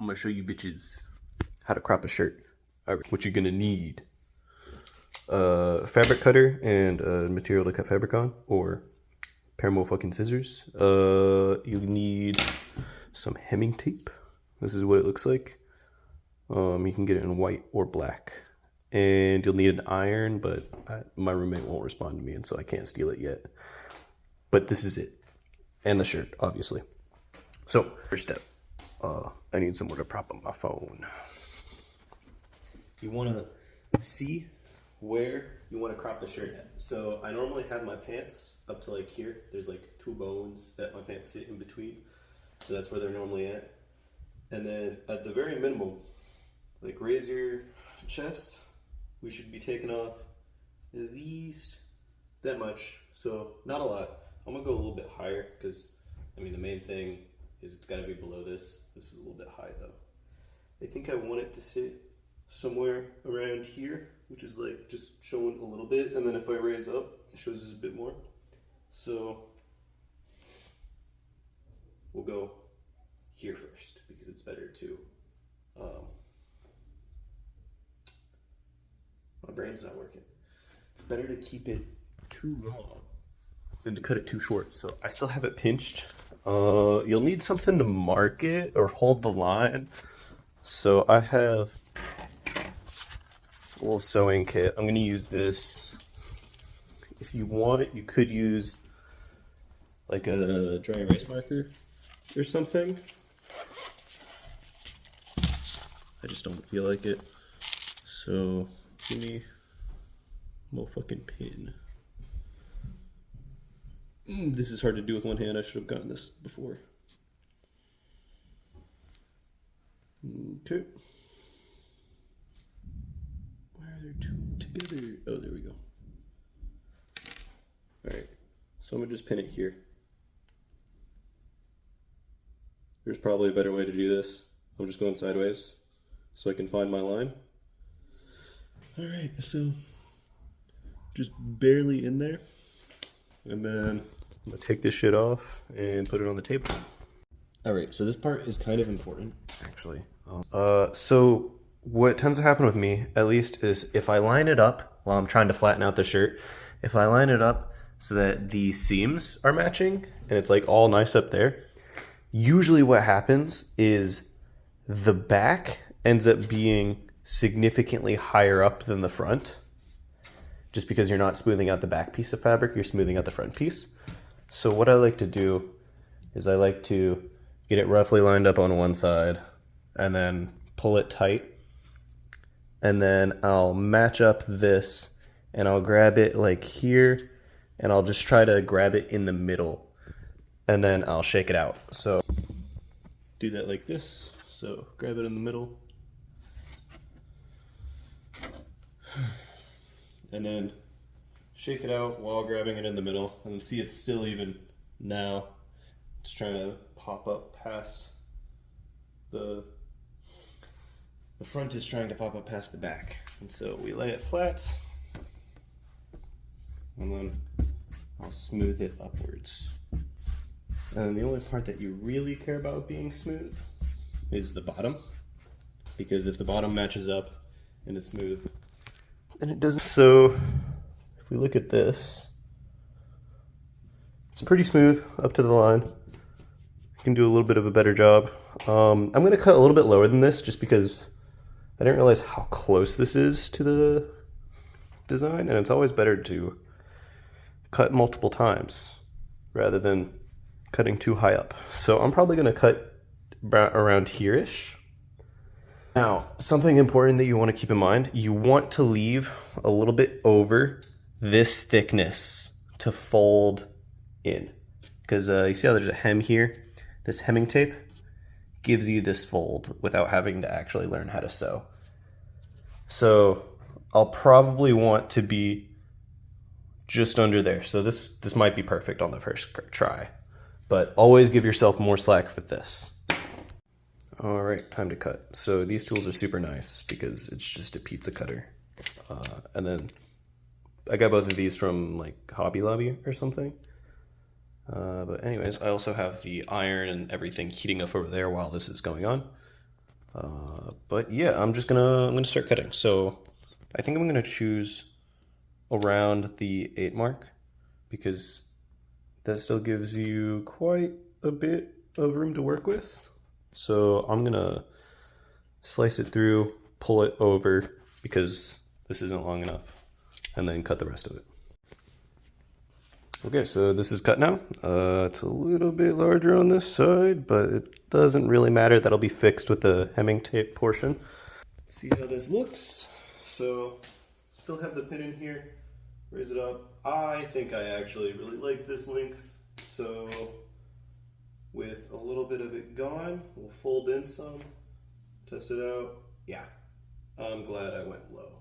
I'm gonna show you bitches how to crop a shirt. All right, what you're gonna need: fabric cutter and material to cut fabric on, or a pair more fucking scissors. You need some hemming tape. This is what it looks like. You can get it in white or black. And you'll need an iron, but my roommate won't respond to me, and so I can't steal it yet. But this is it. And the shirt, obviously. So, first step. I need somewhere to prop up my phone. You want to see where you want to crop the shirt at. So, I normally have my pants up to like here. There's like 2 bones that my pants sit in between. So that's where they're normally at. And then at the very minimum, like raise your chest. We should be taking off at least that much. So not a lot. I'm gonna go a little bit higher because I mean the main thing is it's gotta be below this. This is a little bit high though. I think I want it to sit somewhere around here, which is like just showing a little bit, and then if I raise up, it shows us a bit more. So we'll go here first because it's better to my brain's not working. It's better to keep it too long than to cut it too short. So I still have it pinched. You'll need something to mark it or hold the line. So I have a little sewing kit. I'm gonna use this. If you want it, you could use like a dry erase marker or something. I just don't feel like it. So give me a motherfucking pin. This is hard to do with one hand. I should have gotten this before. Okay. Why are there 2 together? Oh, there we go. Alright. So I'm going to just pin it here. There's probably a better way to do this. I'm just going sideways so I can find my line. Alright, so just barely in there. And then I'm gonna take this shit off and put it on the table. Alright, so this part is kind of important, actually. So what tends to happen with me, at least, is if I line it up while I'm trying to flatten out the shirt, if I line it up so that the seams are matching and it's like all nice up there, usually what happens is the back ends up being significantly higher up than the front, just because you're not smoothing out the back piece of fabric, you're smoothing out the front piece. So what I like to do is I like to get it roughly lined up on one side and then pull it tight, and then I'll match up this and I'll grab it like here, and I'll just try to grab it in the middle, and then I'll shake it out. So do that like this. So grab it in the middle, and then shake it out while grabbing it in the middle, and then see it's still even now. It's trying to pop up past the front is trying to pop up past the back. And so we lay it flat, and then I'll smooth it upwards. And the only part that you really care about being smooth is the bottom, because if the bottom matches up and is smooth, and it doesn't. So if we look at this, it's pretty smooth up to the line. I can do a little bit of a better job. I'm going to cut a little bit lower than this just because I didn't realize how close this is to the design, and it's always better to cut multiple times rather than cutting too high up. So I'm probably going to cut around here-ish. Now, something important that you want to keep in mind, you want to leave a little bit over this thickness to fold in. Because you see how there's a hem here? This hemming tape gives you this fold without having to actually learn how to sew. So I'll probably want to be just under there. So this might be perfect on the first try, but always give yourself more slack for this. All right, time to cut. So these tools are super nice because it's just a pizza cutter. And then I got both of these from like Hobby Lobby or something. But anyways, I also have the iron and everything heating up over there while this is going on. But yeah, I'm gonna start cutting. So I think I'm gonna choose around the 8 mark because that still gives you quite a bit of room to work with. So I'm gonna slice it through, pull it over because this isn't long enough, and then cut the rest of it. Okay, so this is cut now. It's a little bit larger on this side, but it doesn't really matter. That'll be fixed with the hemming tape portion. Let's see how this looks. So, still have the pin in here. Raise it up. I think I actually really like this length. So, with a little bit of it gone, we'll fold in some, test it out. Yeah, I'm glad I went low.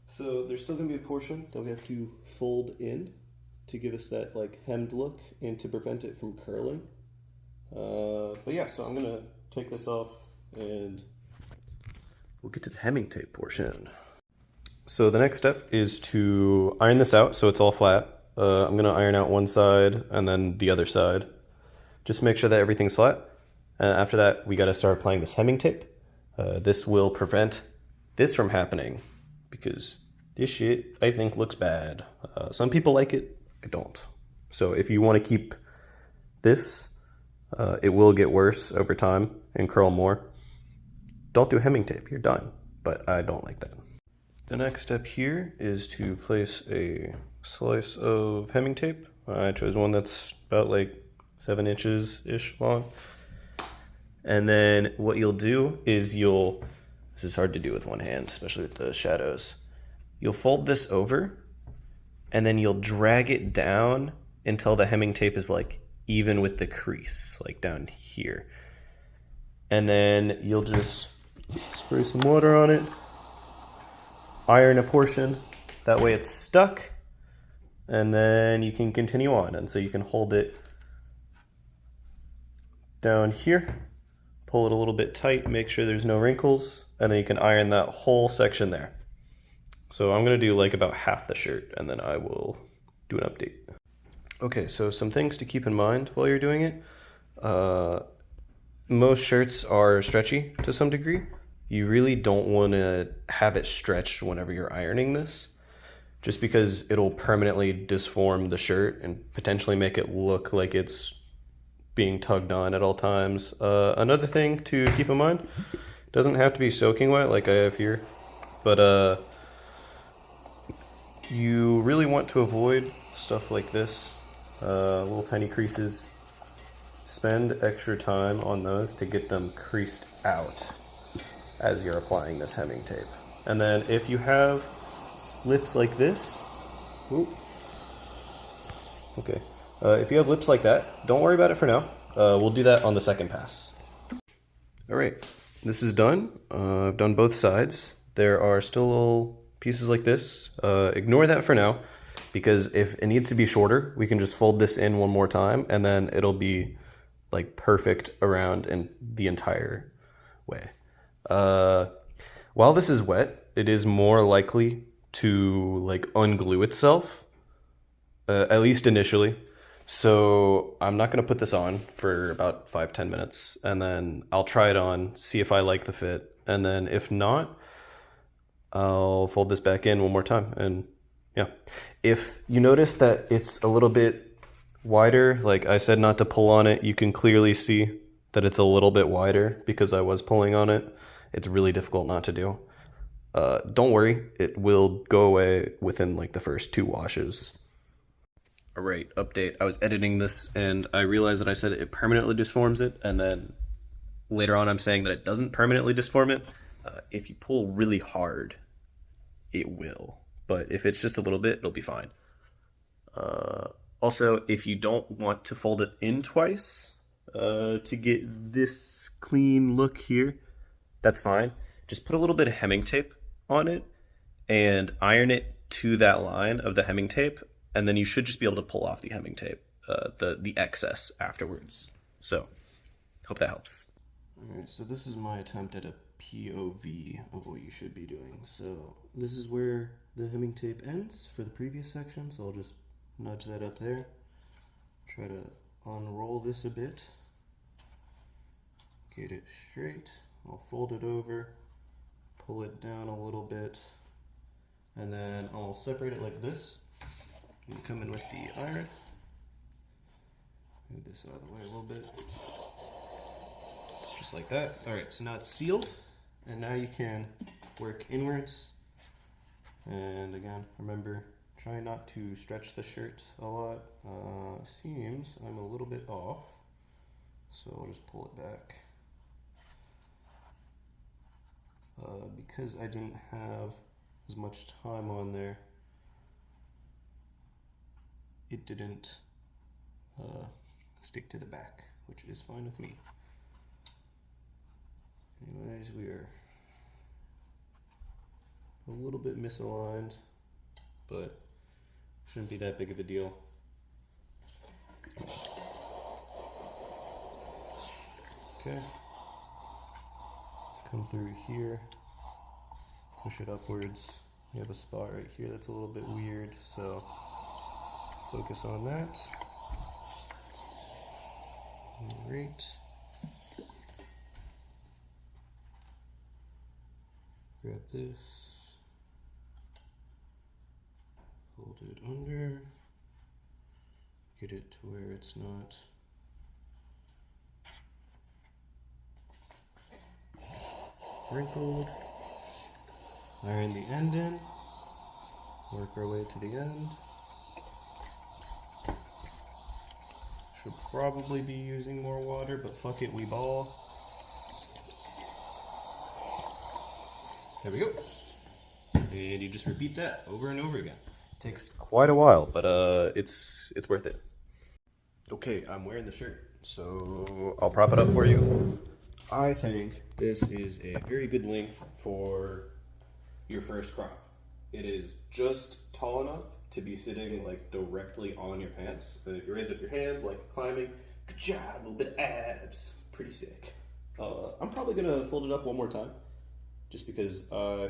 So, there's still gonna be a portion that we have to fold in to give us that like hemmed look and to prevent it from curling. But yeah, so I'm gonna take this off and we'll get to the hemming tape portion. So the next step is to iron this out so it's all flat. I'm gonna iron out one side and then the other side. Just make sure that everything's flat. After that, we gotta start applying this hemming tape. This will prevent this from happening because this shit, I think, looks bad. Some people like it, I don't. So if you want to keep this, it will get worse over time and curl more. Don't do hemming tape, you're done. But I don't like that. The next step here is to place a slice of hemming tape. I chose one that's about like 7 inches-ish long. And then what you'll do is this is hard to do with one hand, especially with the shadows. You'll fold this over and then you'll drag it down until the hemming tape is like even with the crease, like down here. And then you'll just spray some water on it, iron a portion, that way it's stuck, and then you can continue on. And so you can hold it down here, pull it a little bit tight, make sure there's no wrinkles, and then you can iron that whole section there. So I'm gonna do like about half the shirt and then I will do an update. Okay, so some things to keep in mind while you're doing it. Most shirts are stretchy to some degree. You really don't wanna have it stretched whenever you're ironing this, just because it'll permanently disform the shirt and potentially make it look like it's being tugged on at all times. Another thing to keep in mind, it doesn't have to be soaking wet like I have here, but you really want to avoid stuff like this, little tiny creases. Spend extra time on those to get them creased out as you're applying this hemming tape. And then if you have lips like this, if you have lips like that, don't worry about it for now. We'll do that on the second pass. All right, this is done. I've done both sides. There are still little pieces like this. Ignore that for now, because if it needs to be shorter, we can just fold this in one more time and then it'll be like perfect around in the entire way. While this is wet, it is more likely to like unglue itself, at least initially. So I'm not gonna put this on for about 5-10 minutes and then I'll try it on, see if I like the fit. And then if not, I'll fold this back in one more time. And yeah, if you notice that it's a little bit wider, like I said not to pull on it, you can clearly see that it's a little bit wider because I was pulling on it. It's really difficult not to do. Don't worry, it will go away within like the first 2 washes. All right, update. I was editing this and I realized that I said it permanently disforms it, and then later on I'm saying that it doesn't permanently disform it. If you pull really hard, it will. But if it's just a little bit, it'll be fine. Also, if you don't want to fold it in twice to get this clean look here, that's fine. Just put a little bit of hemming tape on it and iron it to that line of the hemming tape, and then you should just be able to pull off the hemming tape, the excess afterwards. So, hope that helps. All right, so this is my attempt at a POV of what you should be doing. So this is where the hemming tape ends for the previous section, so I'll just nudge that up there. Try to unroll this a bit. Get it straight. I'll fold it over, pull it down a little bit, and then I'll separate it like this. And come in with the iron. Move this out of the way a little bit. Just like that. Alright, so now it's sealed, and now you can work inwards. And again, remember, try not to stretch the shirt a lot. Seems I'm a little bit off, so I'll just pull it back. Because I didn't have as much time on there, it didn't stick to the back, which is fine with me. Anyways, we are a little bit misaligned, but shouldn't be that big of a deal. Okay. Come through here, push it upwards. You have a spot right here that's a little bit weird, so focus on that. Alright. Grab this, fold it under, get it to where it's not wrinkled. Iron the end in, work our way to the end. Should probably be using more water, but fuck it, we ball. There we go. And you just repeat that over and over again. Takes quite a while, but it's worth it. Okay, I'm wearing the shirt, so I'll prop it up for you. I think this is a very good length for your first crop. It is just tall enough to be sitting like directly on your pants. And if you raise up your hands like climbing, good job, a little bit of abs, pretty sick. I'm probably gonna fold it up one more time, just because I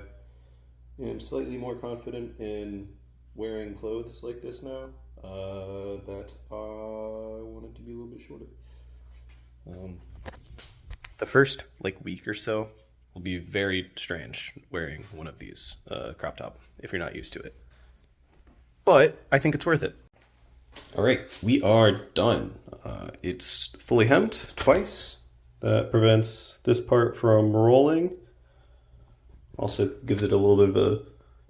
am slightly more confident in wearing clothes like this now, that I want it to be a little bit shorter. The first week or so will be very strange wearing one of these crop top if you're not used to it. But I think it's worth it. All right, we are done. It's fully hemmed twice. That prevents this part from rolling. Also gives it a little bit of a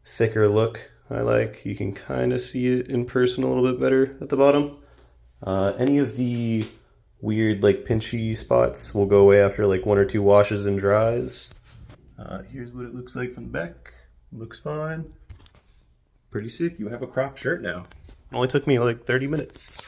thicker look. I like. You can kind of see it in person a little bit better at the bottom. Any of the weird pinchy spots will go away after 1 or 2 washes and dries. Here's what it looks like from the back. Looks fine. Pretty sick. You have a crop shirt now. It only took me 30 minutes.